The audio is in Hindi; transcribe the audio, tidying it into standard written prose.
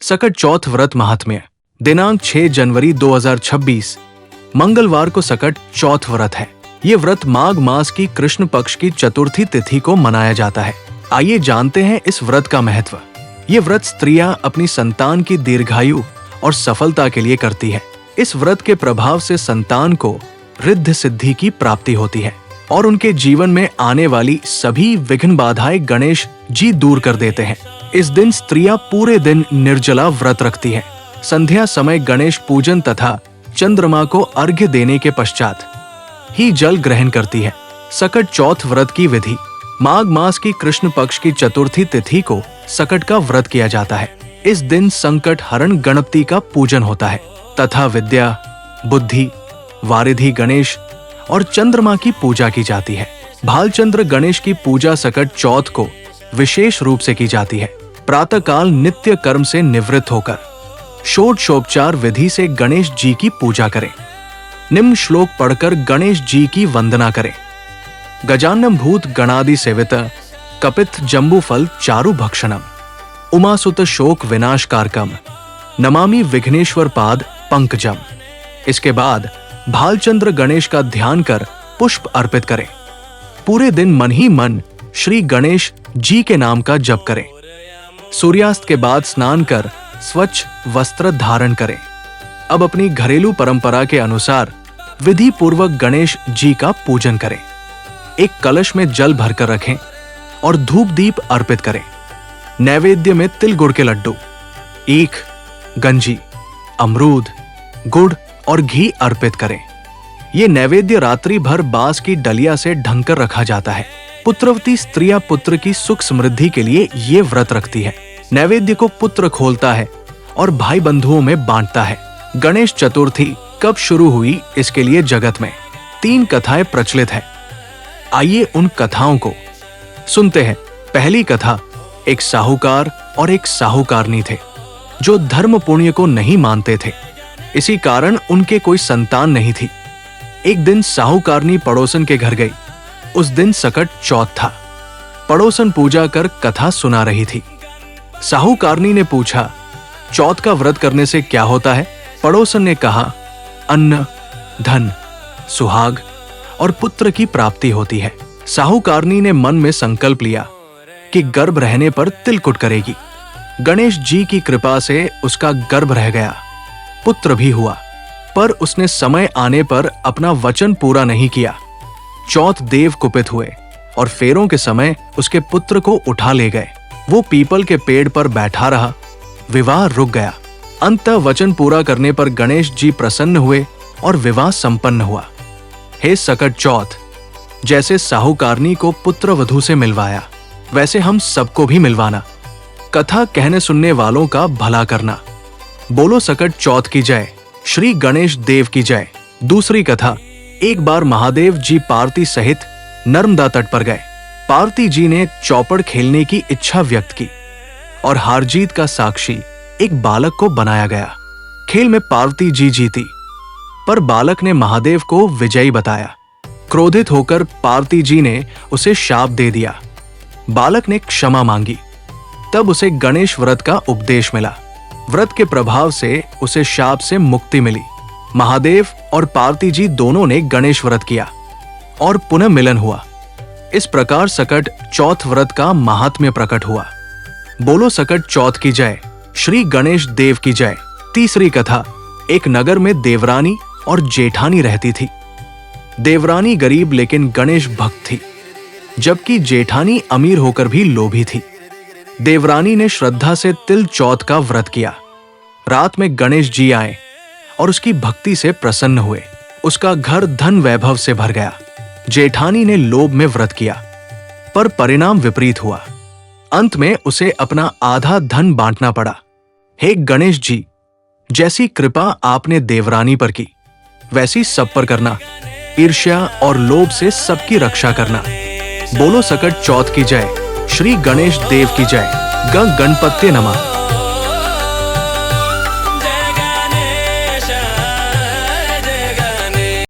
सकट चौथ व्रत महात्म्य। दिनांक 6 जनवरी 2026 मंगलवार को सकट चौथ व्रत है। ये व्रत माघ मास की कृष्ण पक्ष की चतुर्थी तिथि को मनाया जाता है। आइए जानते हैं इस व्रत का महत्व। ये व्रत स्त्रियां अपनी संतान की दीर्घायु और सफलता के लिए करती है। इस व्रत के प्रभाव से संतान को रिद्धि सिद्धि की प्राप्ति होती है और उनके जीवन में आने वाली सभी विघ्न बाधाएं गणेश जी दूर कर देते हैं। इस दिन स्त्रियां पूरे दिन निर्जला व्रत रखती हैं। संध्या समय गणेश पूजन तथा चंद्रमा को अर्घ्य देने के पश्चात ही जल ग्रहण करती है। सकट चौथ व्रत की विधि। माघ मास की कृष्ण पक्ष की चतुर्थी तिथि को सकट का व्रत किया जाता है। इस दिन संकट हरण गणपति का पूजन होता है तथा विद्या, बुद्धि, वारिधि गणेश और चंद्रमा की पूजा की जाती है। भालचंद्र गणेश की पूजा सकट चौथ को विशेष रूप से की जाती है। प्रातः काल नित्य कर्म से निवृत्त होकर षोडशोपचार विधि से गणेश जी की पूजा करें। निम्न श्लोक पढ़कर गणेश जी की वंदना करें। गजानन भूत गणादि सेवित कपित जम्बू फल चारु भक्षणम उमासुत शोक विनाश कारकम नमामि विघ्नेश्वर पाद पंकजम। इसके बाद भालचंद्र गणेश का ध्यान कर पुष्प अर्पित करें। पूरे दिन मन ही मन श्री गणेश जी के नाम का जप करें। सूर्यास्त के बाद स्नान कर स्वच्छ वस्त्र धारण करें। अब अपनी घरेलू परंपरा के अनुसार विधि पूर्वक गणेश जी का पूजन करें। एक कलश में जल भरकर रखें और धूप दीप अर्पित करें। नैवेद्य में तिल गुड़ के लड्डू, ईख, गंजी, अमरूद, गुड़ और घी अर्पित करें। ये नैवेद्य रात्रि भर बांस की डलिया से ढंककर रखा जाता है। पुत्रवती स्त्रियां पुत्र की सुख समृद्धि के लिए ये व्रत रखती है। नैवेद्य को पुत्र खोलता है और भाई बंधुओं में बांटता है। गणेश चतुर्थी कब शुरू हुई, इसके लिए जगत में 3 कथाएं प्रचलित है। आइए उन कथाओं को सुनते हैं। पहली कथा, एक साहूकार और एक साहूकारनी थे जो धर्म पुण्य को नहीं मानते थे। इसी कारण उनके कोई संतान नहीं थी। एक दिन साहूकारनी पड़ोसन के घर गई। उस दिन सकट चौथ था। पड़ोसन पूजा कर कथा सुना रही थी। साहूकारनी ने पूछा, चौथ का व्रत करने से क्या होता है? पड़ोसन ने कहा, अन्न, धन, सुहाग और पुत्र की प्राप्ति होती है। साहूकारनी ने मन में संकल्प लिया कि गर्भ रहने पर तिलकुट करेगी। गणेश जी की कृपा से उसका गर्भ रह गया, पुत्र भी हुआ, पर उसने समय आने पर अपना वचन पूरा नहीं किया। चौथ देव कुपित हुए और फेरों के समय उसके पुत्र को उठा ले गए। वो पीपल के पेड़ पर बैठा रहा। विवाह रुक गया। अंततः वचन पूरा करने पर गणेश जी प्रसन्न हुए और विवाह संपन्न हुआ। हे सकट चौथ, जैसे साहूकारनी को पुत्र वधू से मिलवाया, वैसे हम सबको भी मिलवाना। कथा कहने सुनने वालों का भला करना। बोलो सकट चौथ की जय, श्री गणेश देव की जय। दूसरी कथा, एक बार महादेव जी पार्वती सहित नर्मदा तट पर गए। पार्वती जी ने चौपड़ खेलने की इच्छा व्यक्त की और हार जीत का साक्षी एक बालक को बनाया गया। खेल में पार्वती जी जीती, पर बालक ने महादेव को विजयी बताया। क्रोधित होकर पार्वती जी ने उसे शाप दे दिया। बालक ने क्षमा मांगी। तब उसे गणेश व्रत का उपदेश मिला। व्रत के प्रभाव से उसे शाप से मुक्ति मिली। महादेव और पार्वती जी दोनों ने गणेश व्रत किया और पुनः मिलन हुआ। इस प्रकार सकट चौथ व्रत का महात्म्य प्रकट हुआ। बोलो सकट चौथ की जय, श्री गणेश देव की जय। तीसरी कथा, एक नगर में देवरानी और जेठानी रहती थी। देवरानी गरीब लेकिन गणेश भक्त थी, जबकि जेठानी अमीर होकर भी लोभी थी। देवरानी ने श्रद्धा से तिल चौथ का व्रत किया। रात में गणेश जी आए और उसकी भक्ति से प्रसन्न हुए। उसका घर धन वैभव से भर गया। जेठानी ने लोभ में व्रत किया, पर परिणाम विपरीत हुआ। अंत में उसे अपना आधा धन बांटना पड़ा। हे गणेश जी, जैसी कृपा आपने देवरानी पर की, वैसी सब पर करना। ईर्ष्या और लोभ से सबकी रक्षा करना। बोलो सकट चौथ की जय, श्री गणेश देव की जय। गणपत्ये नमः।